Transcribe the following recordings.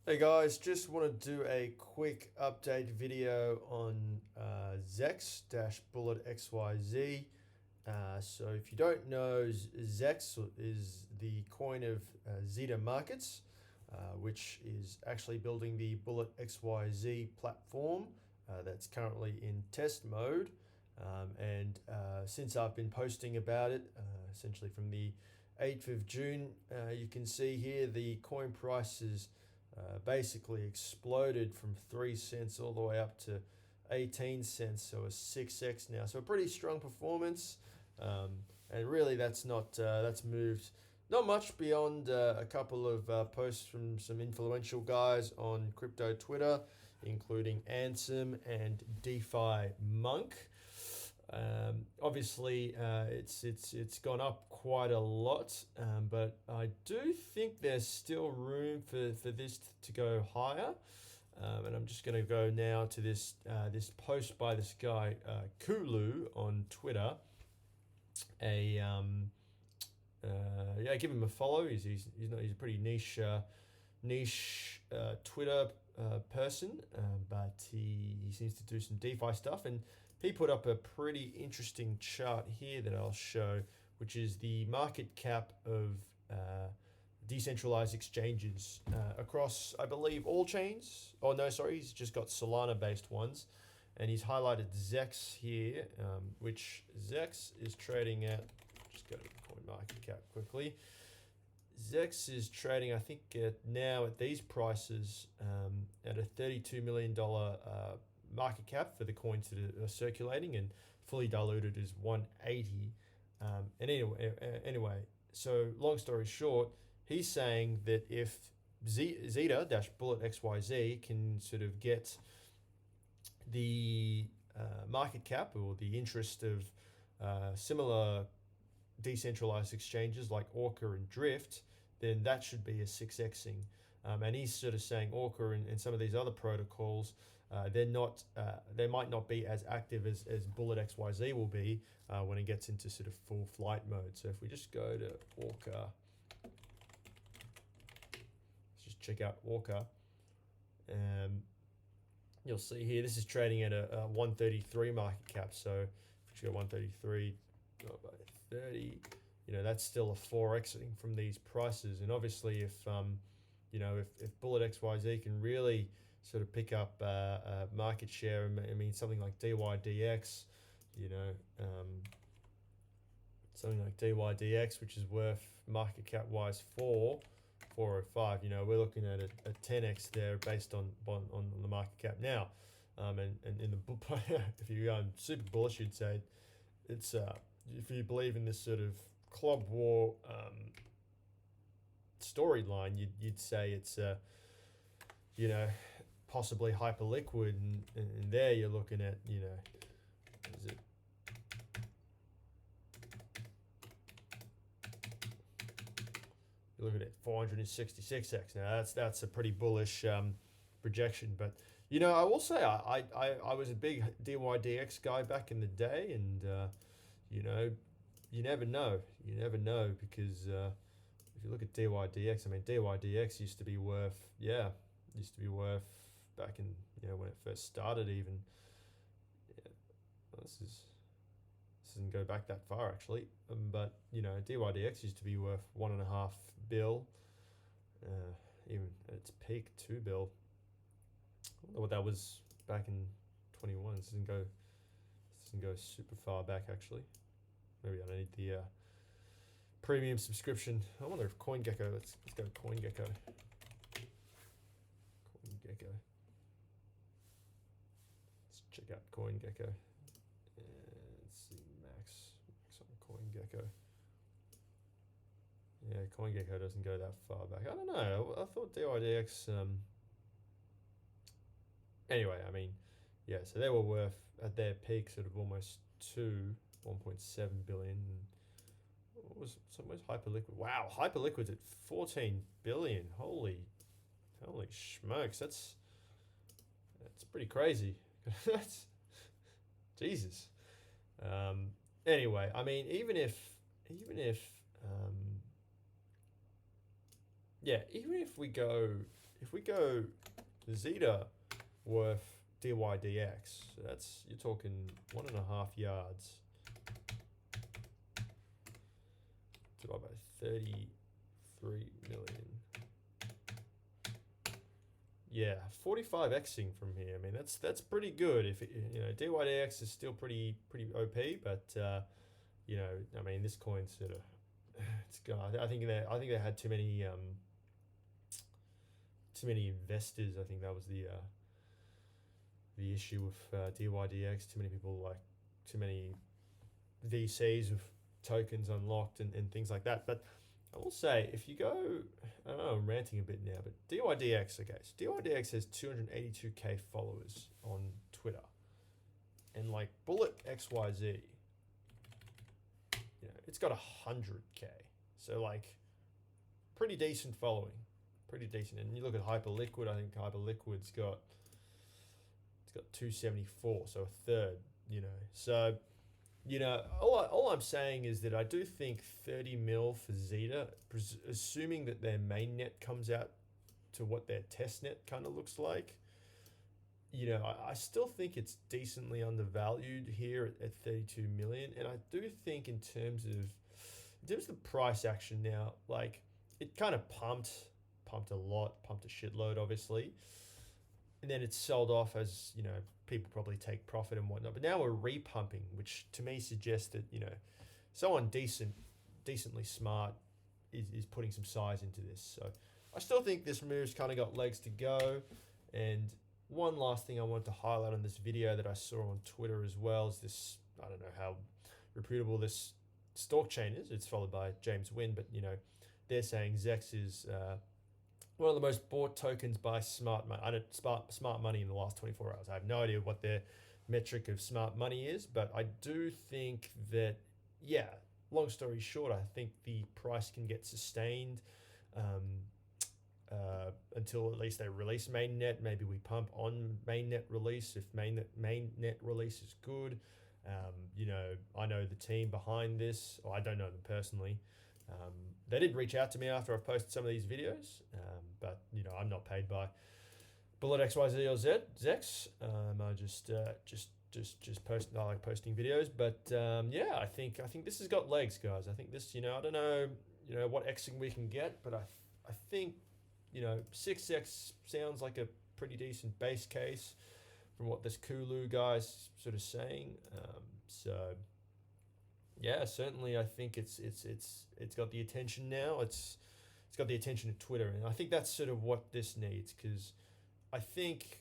Hey guys, just want to do a quick update video on ZEX-Bullet XYZ. So if you don't know, ZEX is the coin of Zeta Markets, which is actually building the Bullet XYZ platform that's currently in test mode. And since I've been posting about it, essentially from the 8th of June, you can see here the coin price is basically exploded from 3 cents all the way up to 18 cents, so a 6x now. So a pretty strong performance, and really that's moved not much beyond a couple of posts from some influential guys on crypto Twitter, including Ansem and DeFi Monk. Obviously, it's gone up quite a lot, but I do think there's still room for this to go higher. And I'm just going to go now to this post by this guy Kulu on Twitter. Yeah, give him a follow. He's a pretty niche Twitter person, but he seems to do some DeFi stuff, and he put up a pretty interesting chart here that I'll show, which is the market cap of decentralized exchanges across, I believe, all chains. Oh no, sorry, he's just got Solana-based ones, and he's highlighted ZEX here, which ZEX is trading at. Just go to the coin market cap quickly. ZEX is trading, I think, now at these prices at a $32 million market cap for the coins that are circulating, and fully diluted is 180. And anyway, so long story short, he's saying that if Zeta-Bullet XYZ can sort of get the market cap or the interest of similar decentralized exchanges like Orca and Drift, then that should be a 6xing. And he's sort of saying Orca and some of these other protocols, they might not be as active as Bullet XYZ will be when it gets into sort of full flight mode. So if we just go to Orca, let's just check out Orca. You'll see here, this is trading at a 133 market cap. So if you go 133 by 30, that's still a 4xing from these prices. And obviously if Bullet XYZ can really sort of pick up market share, I mean something like DYDX, which is worth market cap wise 405, we're looking at a 10x there based on the market cap now. And in the if you're super bullish, you'd say it's if you believe in this sort of club war storyline, you'd say it's possibly hyperliquid, and there you're looking at is it you're looking at 466x. Now that's a pretty bullish projection, but I will say I was a big DYDX guy back in the day, and you never know. You never know, because if you look at DYDX, I mean, DYDX used to be worth back in, when it first started even. Yeah, well, this doesn't go back that far actually. But, DYDX used to be worth 1.5 bill, even at its peak, 2 bill. I don't know what that was back in 21. This doesn't go super far back actually. Maybe I don't need the premium subscription. I wonder if CoinGecko, let's go to CoinGecko. Let's check out CoinGecko. And let's see, max on CoinGecko. Yeah, CoinGecko doesn't go that far back. I don't know. I thought DYDX. Anyway, I mean, yeah. So they were worth at their peak sort of almost 1.7 billion. What was Hyperliquid? Wow, Hyperliquid's at 14 billion. Holy smokes, that's pretty crazy. That's Jesus. Anyway, I mean, even if we go if we go Zeta worth DYDX, so that's, you're talking 1.5 yards divided by 33 million. Yeah, 45xing from here. I mean, that's pretty good. If it, you know, DYDX is still pretty OP, but you know, I mean, this coin sort of, it's got. I think they had too many investors. I think that was the issue with DYDX. Too many people, like too many VCs with tokens unlocked and things like that. But I will say, if you go, I don't know, I'm ranting a bit now, but DYDX, okay, so DYDX has 282k followers on Twitter, and like Bullet XYZ, you know, it's got 100k, so like pretty decent following, pretty decent. And you look at Hyperliquid, I think Hyperliquid's got 274, so a third, you know. So, you know, all I'm saying is that I do think 30 mil for Zeta, assuming that their mainnet comes out to what their testnet kind of looks like, you know, I still think it's decently undervalued here at 32 million. And I do think in terms of the price action now, like it kind of pumped a lot, pumped a shitload, obviously. And then it's sold off as, you know, people probably take profit and whatnot. But now we're repumping, which to me suggests that, you know, someone decently smart is putting some size into this. So I still think this move's kind of got legs to go. And one last thing I wanted to highlight on this video that I saw on Twitter as well is this, I don't know how reputable this stalk chain is. It's followed by James Wynn, but, you know, they're saying ZEX is one of the most bought tokens by smart money in the last 24 hours. I have no idea what their metric of smart money is, but I do think that, yeah, long story short, I think the price can get sustained until at least they release mainnet. Maybe we pump on mainnet release if mainnet release is good. You know, I know the team behind this, or I don't know them personally. They did reach out to me after I posted some of these videos, but you know, I'm not paid by Bullet XYZ or ZEX. I just post. I like posting videos, but yeah, I think this has got legs, guys. I think this, you know, I don't know, you know, what Xing we can get, but I think, you know, 6x sounds like a pretty decent base case from what this Kulu guy's sort of saying. So. Yeah, certainly. I think it's got the attention now. It's got the attention of Twitter, and I think that's sort of what this needs. Because I think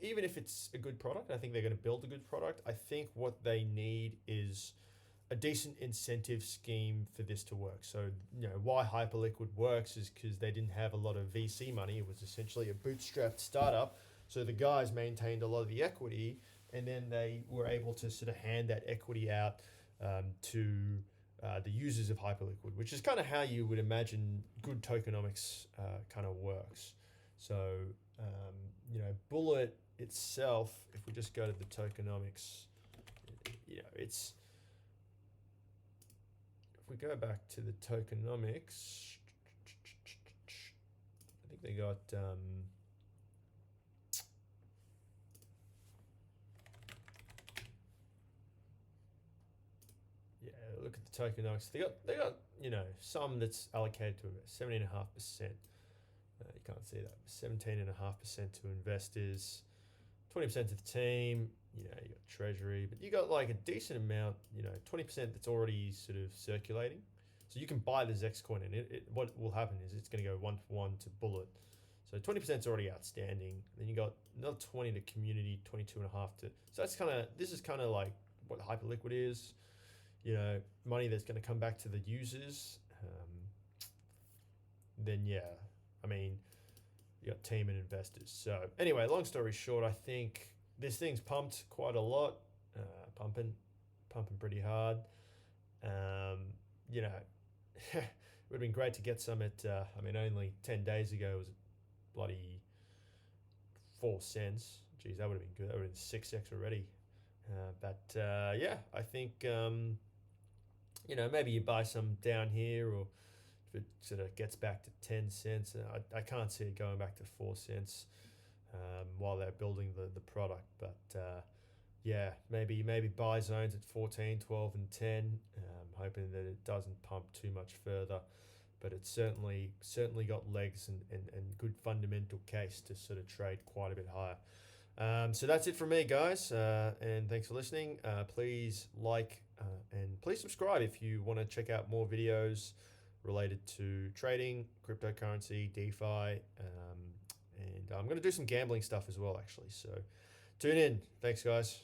even if it's a good product, I think they're going to build a good product. I think what they need is a decent incentive scheme for this to work. So, you know, why Hyperliquid works is because they didn't have a lot of VC money. It was essentially a bootstrapped startup. So the guys maintained a lot of the equity, and then they were able to sort of hand that equity out to the users of Hyperliquid, which is kind of how you would imagine good tokenomics kind of works. So, you know, Bullet itself, if we just go to the tokenomics, you know, it's, if we go back to the tokenomics, I think they got, look at the tokenomics. They got you know, some that's allocated to 17.5%. You can't see that. 17.5% to investors, 20% to the team. You know, you got treasury, but you got like a decent amount. You know, 20% that's already sort of circulating. So you can buy the ZEX coin, and what will happen is it's going to go 1-for-1 to Bullet. So 20% is already outstanding. Then you got another 20 to community, 22.5 to. So that's kind of, this is kind of like what Hyperliquid is. You know, money that's going to come back to the users. Then yeah, I mean, you got team and investors. So anyway, long story short, I think this thing's pumped quite a lot, pumping pretty hard. You know, it would have been great to get some at. I mean, only 10 days ago it was bloody 4 cents. Geez, that would have been good. That would have been 6x already. But yeah, I think. You know, maybe you buy some down here, or if it sort of gets back to 10 cents. And I can't see it going back to 4 cents while they're building the product. But yeah, maybe buy zones at 14, 12, and 10, hoping that it doesn't pump too much further. But it's certainly got legs and good fundamental case to sort of trade quite a bit higher. So that's it from me, guys, and thanks for listening. Please like and please subscribe if you want to check out more videos related to trading, cryptocurrency, DeFi, and I'm going to do some gambling stuff as well, actually. So tune in. Thanks, guys.